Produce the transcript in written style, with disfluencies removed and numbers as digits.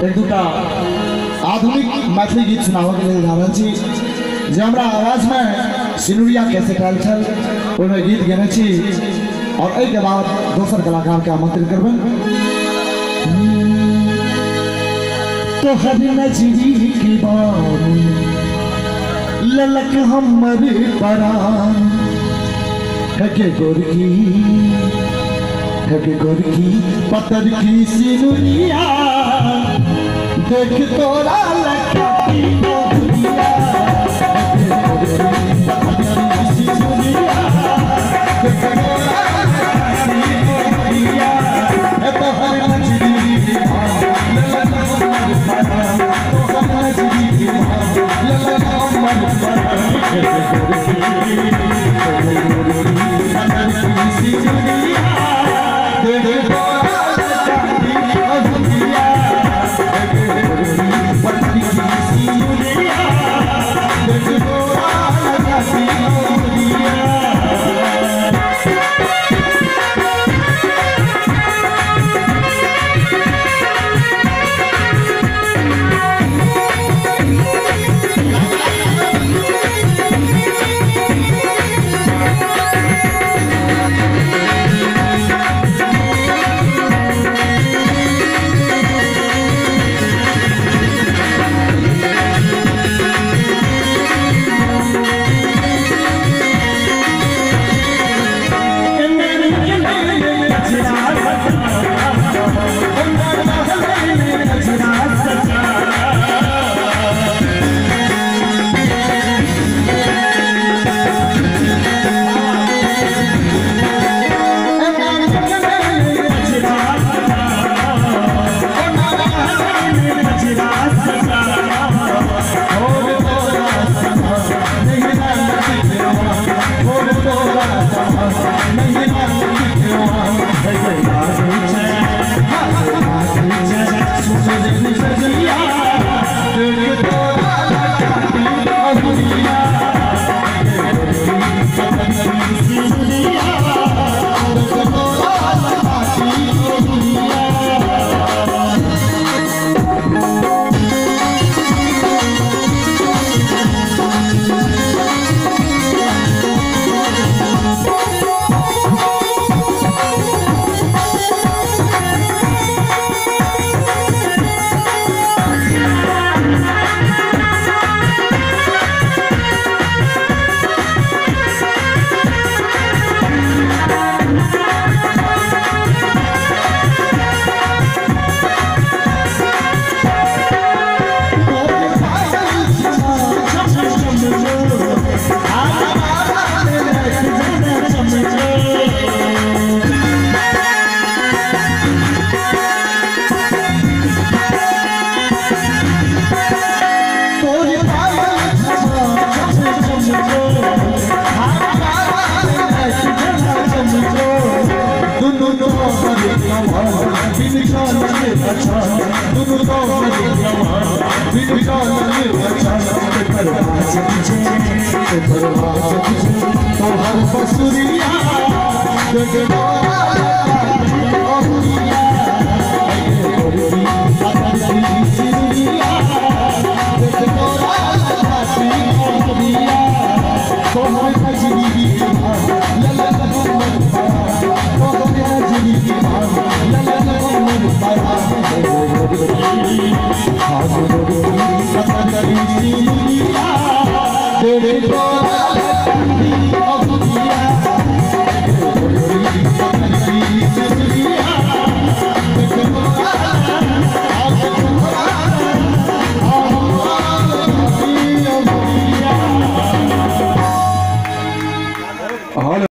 एक दूटा आधुनिक मैथिली गीत सुनावे के लिए जा रहा छी जे हमरा आवाज में सिनुरिया कैसे आयल छल ओहिमे गीत गेने छी और एहि के बाद दोसर कलाकार के आमंत्रित करबन। तोहर नजरी की बानी ललक हमर परान हके गोरकी पत्थर की सिनुरिया देख तोरा लटकी दुनिया पत्थर की सिनुरिया देख तोरा लटकी दुनिया तोहर नजरी की बानी ललक हमर परान तोहर नजरी की बानी ललक हमर Baby boy